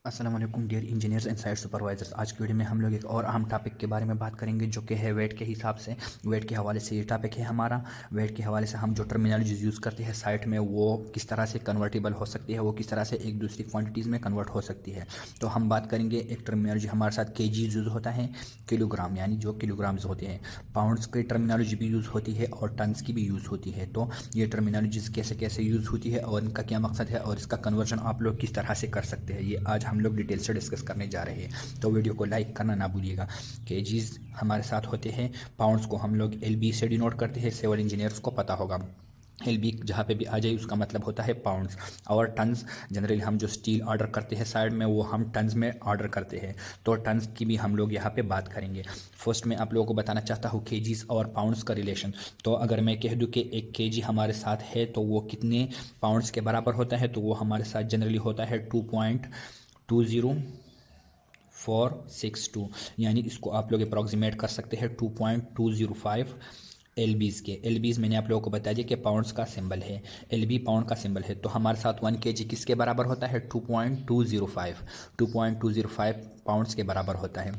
अस्सलाम वालेकुम dear engineers and site supervisors. आज की वीडियो में हम लोग एक और अहम टॉपिक के बारे में बात करेंगे जो कि है वेट के हिसाब से। वेट के हवाले से ये टॉपिक है हमारा। वेट के हवाले से हम जो टर्मिनोलॉजीज यूज़ करते हैं साइट में वो किस तरह से कन्वर्टेबल हो सकती है, वो किस तरह से एक दूसरी क्वांटिटीज़ में कन्वर्ट हो सकती है। तो हम बात करेंगे, एक टर्मिनोलॉजी हमारे साथ केजीज यूज़ होता है, किलोग्राम यानी जो किलोग्राम्स होते हैं, पाउंड्स की टर्मिनोलॉजी भी यूज़ होती है और टन्स की भी यूज़ होती है। तो ये टर्मिनोलॉजीज कैसे कैसे यूज़ होती है और इनका क्या मकसद है और इसका कन्वर्जन आप लोग किस तरह से कर सकते हैं, ये आज हम लोग डिटेल से डिस्कस करने जा रहे हैं। तो वीडियो को लाइक करना ना भूलिएगा। केजीज हमारे साथ होते हैं, पाउंड्स को हम लोग एलबी से डिनोट करते हैं, सिविल इंजीनियर्स को पता होगा। एलबी जहाँ पे भी आ जाए उसका मतलब होता है पाउंड्स। और टन्स जनरली हम जो स्टील ऑर्डर करते हैं साइड में वो हम टन्स में ऑर्डर करते हैं, तो टन्स की भी हम लोग यहाँ पे बात करेंगे। फर्स्ट में आप लोगों को बताना चाहता हूँ केजीज और पाउंड्स का रिलेशन। तो अगर मैं कह दूँ कि एक केजी हमारे साथ है तो वो कितने पाउंड्स के बराबर होता है, तो वो हमारे साथ जनरली होता है 2.20462, यानी इसको आप लोग अप्रॉक्सीमेट कर सकते हैं 2.205 एलबीज़ के। एलबीज़ मैंने आप लोगों को बता दिया कि पाउंड्स का सिंबल है, एलबी पाउंड का सिंबल है। तो हमारे साथ 1 केजी किसके बराबर होता है? 2.205 पाउंड्स के बराबर होता है।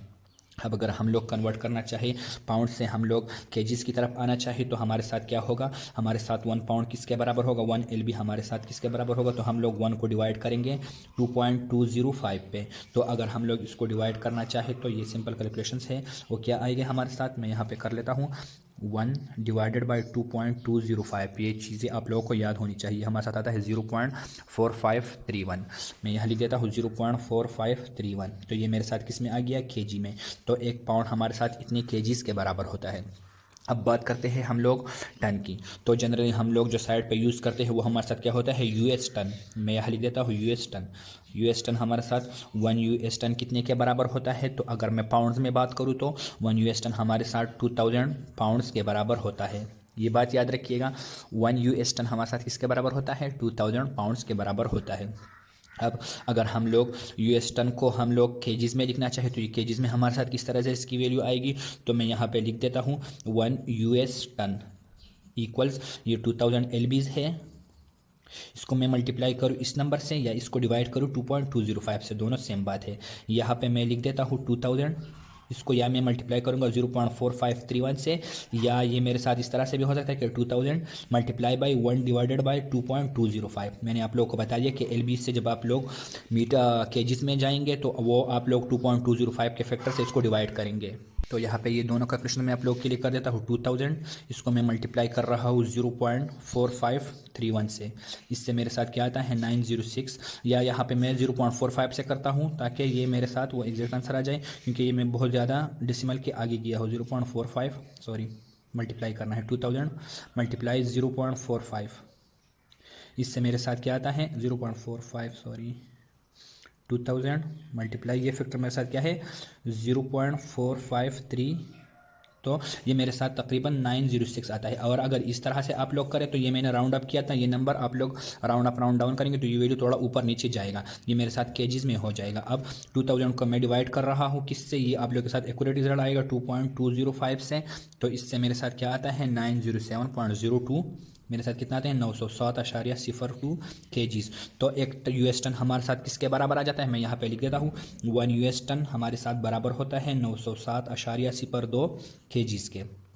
अब अगर हम लोग कन्वर्ट करना चाहे पाउंड से हम लोग केजीज़ की तरफ आना चाहे तो हमारे साथ क्या होगा? हमारे साथ 1 पाउंड किसके बराबर होगा? 1 एलबी हमारे साथ किसके बराबर होगा? तो हम लोग 1 को डिवाइड करेंगे 2.205 पे। तो अगर हम लोग इसको डिवाइड करना चाहे तो ये सिंपल कैलकुलेशंस है, वो क्या आएगा हमारे साथ? मैं यहाँ पे कर लेता हूँ 1 डिवाइडेड बाई 2.205। ये चीज़ें आप लोगों को याद होनी चाहिए। हमारे साथ आता है 0.4531। मैं यहाँ लिख देता हूँ 0.4531। तो ये मेरे साथ किस में आ गया? केजी में। तो एक पाउंड हमारे साथ इतने केजीज़ के बराबर होता है। अब बात करते हैं हम लोग टन की। तो जनरली हम लोग जो साइड पे यूज़ करते हैं वो हमारे साथ क्या होता है? US ton. मैं यहाँ लिख देता हूँ यूएस टन। यूएस टन हमारे साथ 1 यूएस टन कितने के बराबर होता है? तो अगर मैं पाउंड्स में बात करूँ तो 1 यूएस टन हमारे साथ 2000 पाउंड्स के बराबर होता है। ये बात याद रखिएगा, 1 यूएस टन हमारे साथ किसके बराबर होता है? 2000 पाउंड्स के बराबर होता है। अब अगर हम लोग यूएस टन को हम लोग केजीज़ में लिखना चाहे तो ये केजीज़ में हमारे साथ किस तरह से इसकी वैल्यू आएगी? तो मैं यहाँ पे लिख देता हूँ 1 यूएस टन इक्वल्स, ये 2000 एलबीज़ है, इसको मैं मल्टीप्लाई करूँ इस नंबर से या इसको डिवाइड करूँ 2.205 से, दोनों सेम बात है। यहाँ पे मैं लिख देता हूँ 2000, इसको या मैं मल्टीप्लाई करूँगा 0.4531 से, या ये मेरे साथ इस तरह से भी हो सकता है कि 2000 मल्टीप्लाई बाई 1 डिवाइडेड बाई 2.205। मैंने आप लोगों को बता दिया कि एलबी से जब आप लोग केजीज में जाएंगे तो वो आप लोग 2.205 के फैक्टर से इसको डिवाइड करेंगे। तो यहाँ पे ये दोनों का क्वेश्चन मैं आप लोग के लिए कर देता हूँ 2000, इसको मैं मल्टीप्लाई कर रहा हूँ 0.4531 से, इससे मेरे साथ क्या आता है 906, या यहाँ पे मैं 0.45 से करता हूँ ताकि ये मेरे साथ वो एग्जैक्ट आंसर आ जाए, क्योंकि ये मैं बहुत ज़्यादा डेसिमल के आगे गया हूँ। 0.45 सॉरी मल्टीप्लाई करना है 2000 मल्टीप्लाई 0.45, इससे मेरे साथ क्या आता है 0.45 सॉरी 2000 मल्टीप्लाई, ये फैक्टर मेरे साथ क्या है 0.453, तो ये मेरे साथ तकरीबन 906 आता है। और अगर इस तरह से आप लोग करें तो ये मैंने राउंड अप किया था, ये नंबर आप लोग राउंड अप राउंड डाउन करेंगे तो ये वैल्यू थोड़ा ऊपर नीचे जाएगा, ये मेरे साथ केजीज़ में हो जाएगा। अब 2000 को मैं डिवाइड कर रहा हूँ किससे? ये आप लोग के साथ एक्यूरेट रिजल्ट आएगा 2.205 से, तो इससे मेरे साथ क्या आता है 907.02, मेरे साथ कितना आते हैं 907.02 केजीज़। तो एक यूएस टन हमारे साथ किसके बराबर आ जाता है? मैं यहाँ पे लिख देता हूँ 1 यूएस टन हमारे साथ बराबर होता है 907.02 केजीज़ के।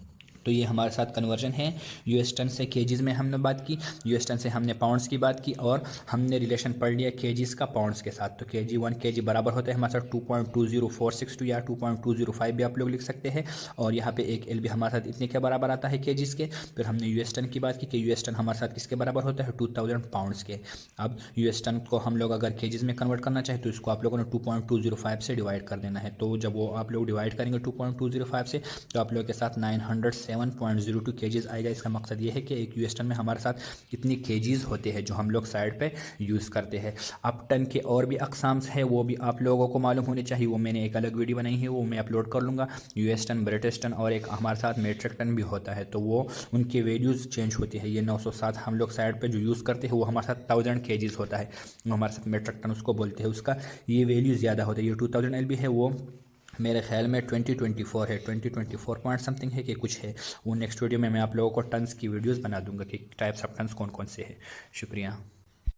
तो ये हमारे साथ कन्वर्जन है यूएस टन से केजीज़ में हमने बात की, यूएस टन से हमने पाउंड्स की बात की, और हमने रिलेशन पढ़ लिया केजीज़ का पाउंड्स के साथ। तो केजी 1 केजी बराबर होता है हमारे साथ 2.20462 या 2.205 भी आप लोग लिख सकते हैं। और यहाँ पे एक एलबी हमारे साथ इतने के बराबर आता है केजीज़ के। फिर हमने यूएस टन की बात की कि यूएस टन हमारे साथ किसके बराबर होता है 2000 पाउंड्स के। अब यूएस टन को हम लोग अगर केजीज़ में कन्वर्ट करना चाहे तो इसको आप लोगों ने 2.205 से डिवाइड कर देना है। तो जब वो आप लोग डिवाइड करेंगे 2.205 से तो आप लोग के साथ 907.02 केजीज़ आएगा। इसका मकसद ये है कि एक यूएस टन में हमारे साथ कितनी केजीज़ होते हैं जो हम लोग साइड पे यूज़ करते हैं। अब टन के और भी अकसाम्स है, वो भी आप लोगों को मालूम होने चाहिए, वो मैंने एक अलग वीडियो बनाई है, वो मैं अपलोड कर लूँगा। यूएस टन, ब्रिटिश टन और एक हमारे साथ मेट्रिक टन भी होता है, तो वो उनकी वैल्यूज़ चेंज होती है। ये 907 हम लोग साइड पर जो यूज़ करते हैं वो हमारे साथ 1000 केजीज़ होता है, वो हमारे साथ मेट्रिक टन उसको बोलते हैं, उसका ये वैल्यू ज़्यादा होता है। ये 2000 एलबी है, वो मेरे ख्याल में 2024 है, 2024 पॉइंट समथिंग है कि कुछ है। वो नेक्स्ट वीडियो में मैं आप लोगों को टन्स की वीडियोस बना दूंगा कि टाइप्स ऑफ टन्स कौन कौन से हैं। शुक्रिया।